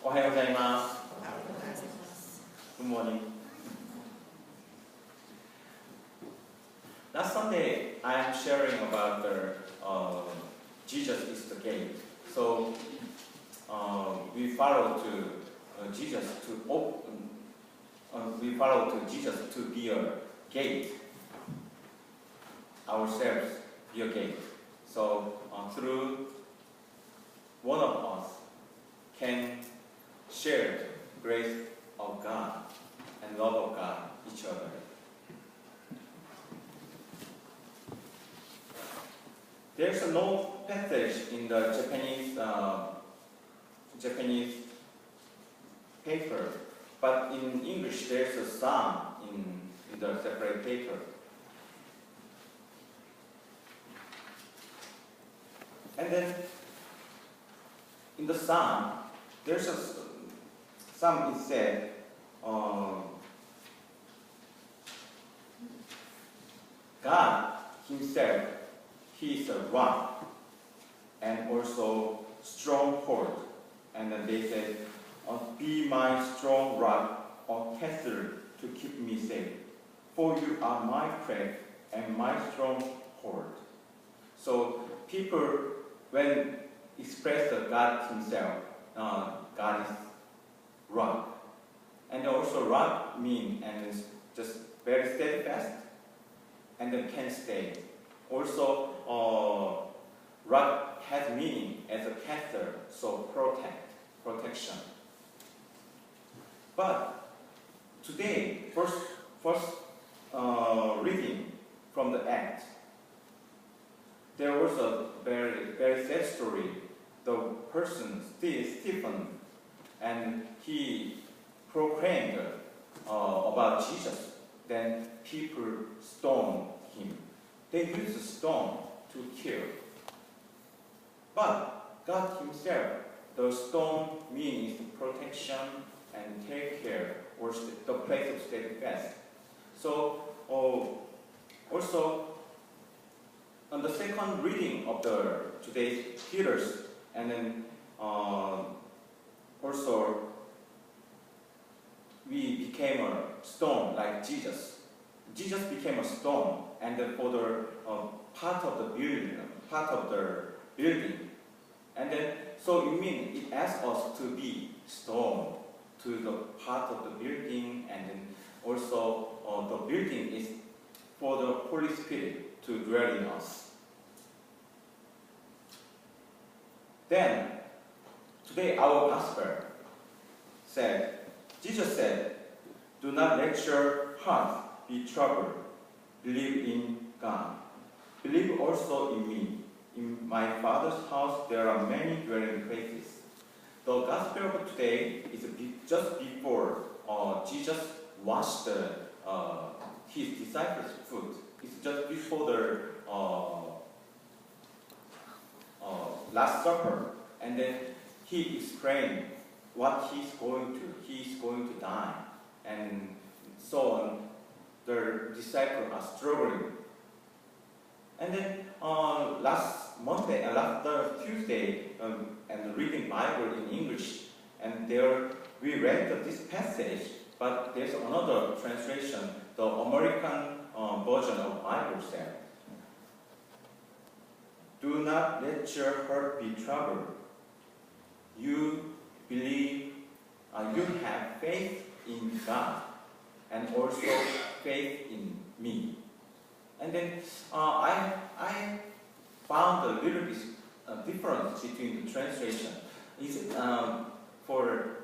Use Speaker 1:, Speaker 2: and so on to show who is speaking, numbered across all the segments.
Speaker 1: おはようございます。Good morning. Last Sunday, I am sharing about the Jesus is the gate. So we follow to Jesus to open. We follow to Jesus to be a gate. Ourselves be a gate. So through one of us can share the grace of God and love of God each other. There's no passage in the Japanese paper, but in English there's a psalm in the separate paper. And then in the psalm, there's a psalm is said, God Himself, He is a rock and also stronghold. And then they said, be my strong rock or castle to keep me safe. For you are my strength and my stronghold. So people, when express God Himself, God is rock. And also rock means and it's just very steadfast and then can stay. Also, rock has meaning as a castle, so protection. But today, first reading from the Acts, there was a very sad story. The person, Stephen, and he proclaimed about Jesus. Then people stoned him. They used a stone to kill. But God Himself, the stone means protection and take care, or the place of steadfast. So also on the second reading of today's Peter's, and then also we became a stone like Jesus. Jesus became a stone, and then for the part of the building, and then so it asks us to be stone to the part of the building, and then also the building is for the Holy Spirit to dwell in us. Then today our gospel said, Jesus said, do not let your heart be troubled. Believe in God. Believe also in me. In my Father's house there are many dwelling places. The gospel of today is just before Jesus washed his disciples' foot. It's just before the Last Supper. And then he explained what he's going to. He's going to die. And so on. The disciples are struggling. And then last Tuesday, and reading Bible in English, and there we read this passage, but there's another translation, the American version of Bible said, do not let your heart be troubled. You believe, you have faith in God, and also faith in me. And then I found a little bit difference between the translation. For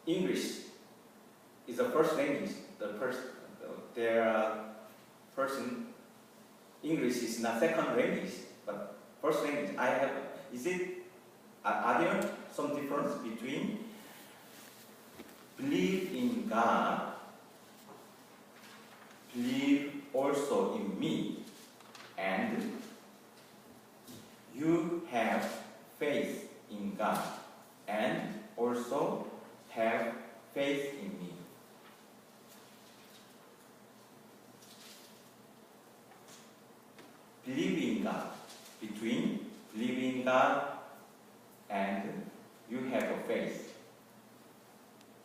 Speaker 1: English is the first language. English is not second language, but first language. Are there some difference between believe in God, believe also in me, and you have faith in God, and also have faith in me? Believe in God, between believe in God and you have a faith.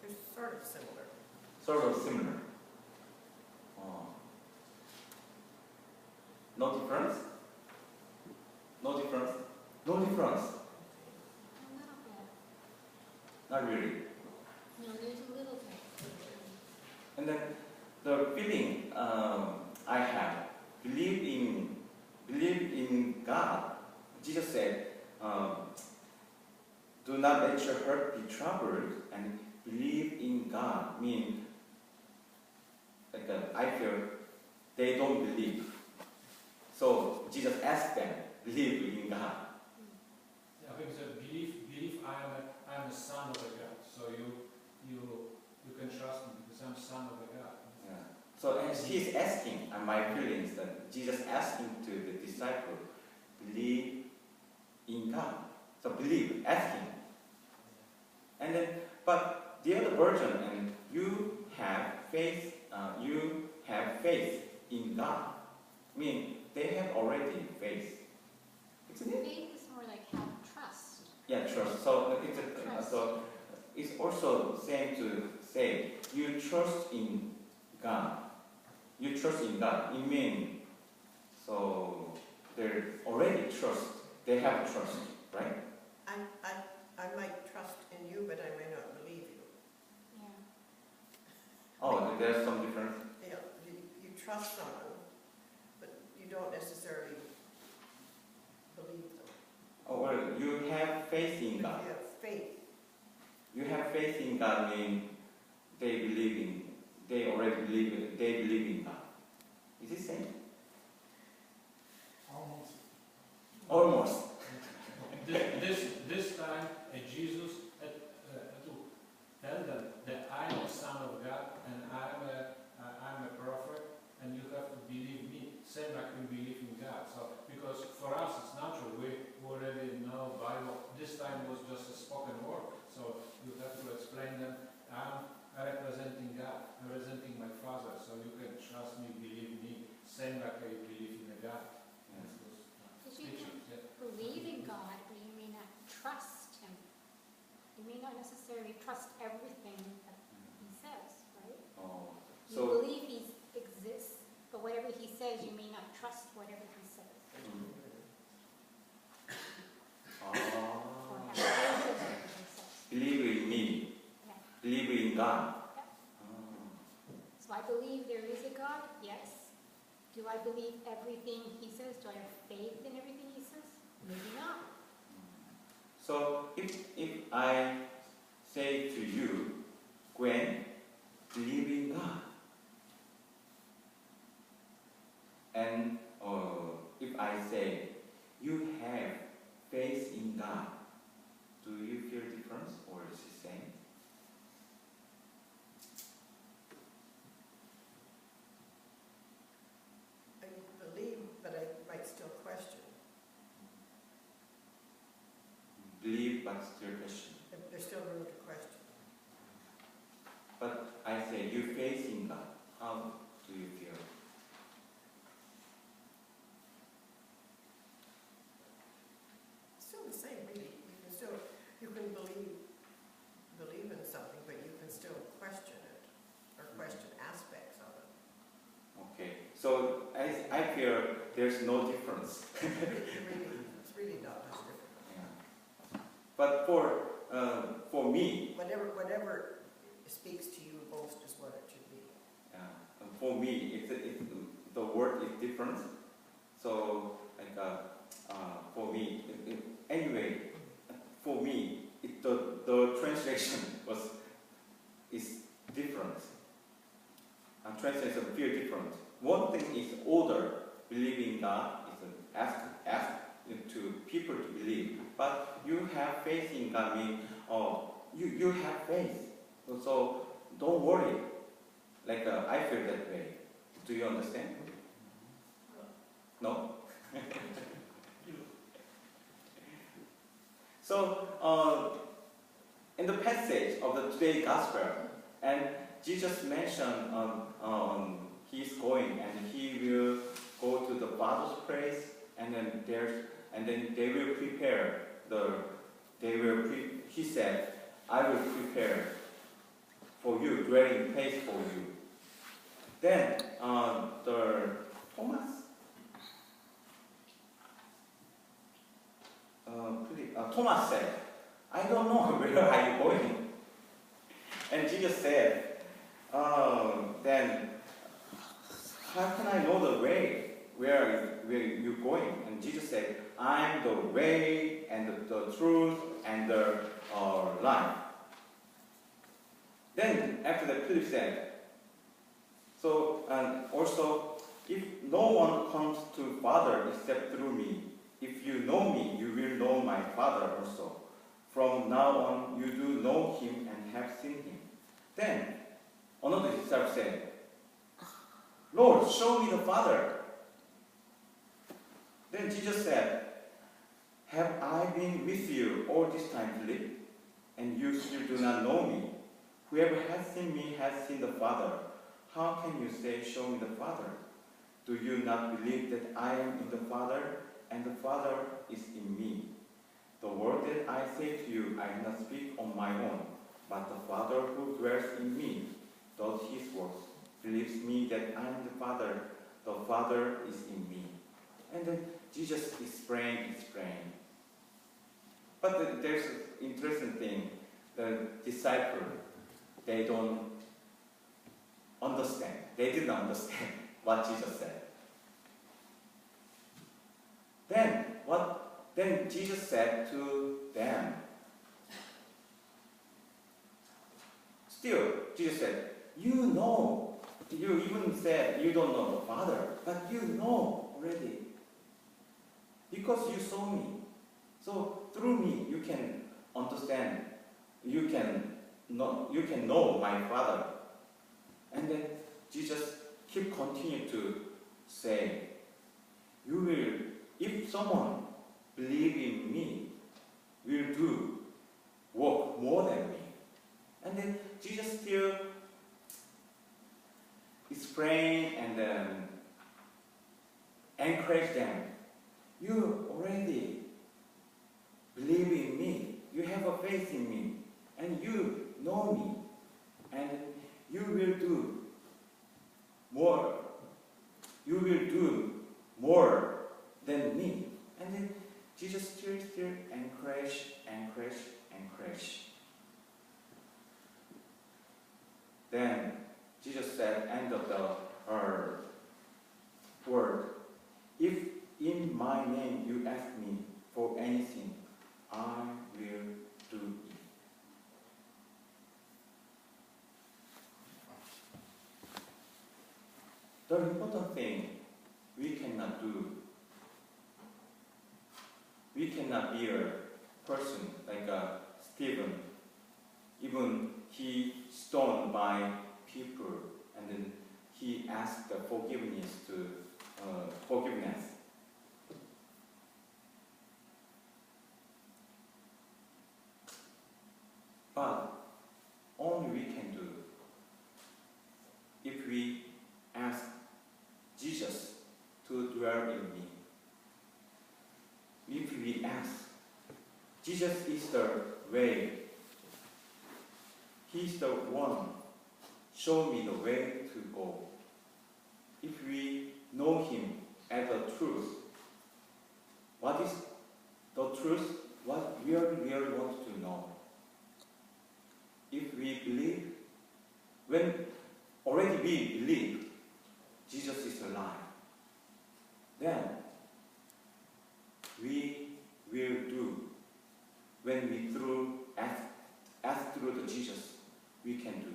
Speaker 2: They're sort of similar.
Speaker 1: Sort of similar. Oh. No difference? No difference? No difference.
Speaker 3: A little bit.
Speaker 1: Not really.
Speaker 3: No, there's a little bit.
Speaker 1: And then the feeling I have, believe in God. Jesus said, do not let your heart be troubled and believe in God. Mean, like I feel they don't believe. So Jesus asked them, believe in God.
Speaker 4: Yeah, because believe I am a son of a God. So you can trust me because I'm son of a God.
Speaker 1: Yeah. So as he's asking, and my feeling is that Jesus asking to the disciple, believe in God. So believe, asking. And then, but the other version, and you have faith in God. I mean, they have already faith. Isn't it?
Speaker 3: Faith is more like have trust.
Speaker 1: Yeah, trust. So it's also same to say you trust in God. You trust in God. It means so they already trust. They have trust, right?
Speaker 2: I might trust in you, but I may not believe you.
Speaker 3: Yeah.
Speaker 1: Oh, there's some difference.
Speaker 2: You know, you trust someone, but you don't necessarily believe them.
Speaker 1: Oh, well, you have faith in God.
Speaker 2: You have faith.
Speaker 1: You have faith in God means they already believe. They believe in God. Is it same? Almost.
Speaker 4: This time Jesus had to tell them that I am a son of God and I'm a prophet and you have to believe me, same like you believe in God. So because for us it's natural, we already know Bible. This time was just a spoken word, so you have to explain them. I'm representing God, I'm representing my Father, so you can trust me, believe me, same like I believe in a God.
Speaker 3: Because you can believe in God, but you may not trust Him. You may not necessarily trust everything that He says, right?
Speaker 1: Oh,
Speaker 3: You
Speaker 1: so.
Speaker 3: believe He exists, but whatever He says, you may not trust whatever He says. Or have faith in whatever He says.
Speaker 1: Believe in me.
Speaker 3: Yeah.
Speaker 1: Believe in God.
Speaker 3: Yeah. So I believe there is a God, yes. Do I believe everything He says? Do I have faith in everything He says? Maybe not.
Speaker 1: So if I say to you, Gwen, believe in God. And if I say, you have faith in God, do you feel difference or is it the same?
Speaker 2: I believe, but I might still question.
Speaker 1: Believe but still question.
Speaker 2: There's still room to question.
Speaker 1: But I say, you faith in God. How do you feel?
Speaker 2: Still the same, really. You can believe in something, but you can still question it, or question aspects of it.
Speaker 1: Okay. So I feel there's no difference.
Speaker 2: It's really not much different.
Speaker 1: Yeah. But for me,
Speaker 2: Whatever speaks to you most is what it should be.
Speaker 1: for me, the word is different. So like for me, anyway, for me, the translation is different. Translation feel different. One thing is order, believe in God is ask to people to believe. But you have faith in God means you have faith. So don't worry. Like I feel that way. Do you understand? No? So in the passage of the today's gospel, and Jesus mentioned he's going and he will go to the Father's place, and then they will prepare he said, I will prepare for you, dwelling place for you. Then Thomas said, I don't know where are you going. And Jesus said, then how can I know the way where you're going? And Jesus said, I'm the way and the truth and the life. Then after that, Philip said, so and also, if no one comes to Father except through me, if you know me, you will know my Father also. From now on, you do know him and have seen him. Then another disciple said, Lord, show me the Father. Then Jesus said, have I been with you all this time, Philip, and you still do not know me? Whoever has seen me has seen the Father. How can you say, show me the Father? Do you not believe that I am in the Father, and the Father is in me? The word that I say to you, I do not speak on my own, but the Father who dwells in me does his works, believes me that I am the Father is in me. And then Jesus explained. But there's an interesting thing. The disciples, they don't understand. They didn't understand what Jesus said. Then Jesus said to them, still, Jesus said, you know, you even said you don't know the Father, but you know already. Because you saw me. So through me you can understand, you can know my Father. And then Jesus continued to say, you will, if someone believe in me, will do work more than me. And then Jesus still explained and encouraged them. You already believe in me. You have a faith in me. And you know me. And you will do more. You will do more than me. And then Jesus still encourage. Then Jesus said, end of the word, if in my name you ask me for anything, I will do it. The important thing we cannot do, we cannot be a person like Stephen. Even he stoned by people, and then he asked the forgiveness. But only we can do if we ask Jesus to dwell in me. If we ask, Jesus is the way. He's the one. Show me the way to go. If we know him as the truth, what is the truth? What we really want to know. If we believe, when already we believe Jesus is alive, then we will do. When we ask through the Jesus, we can do.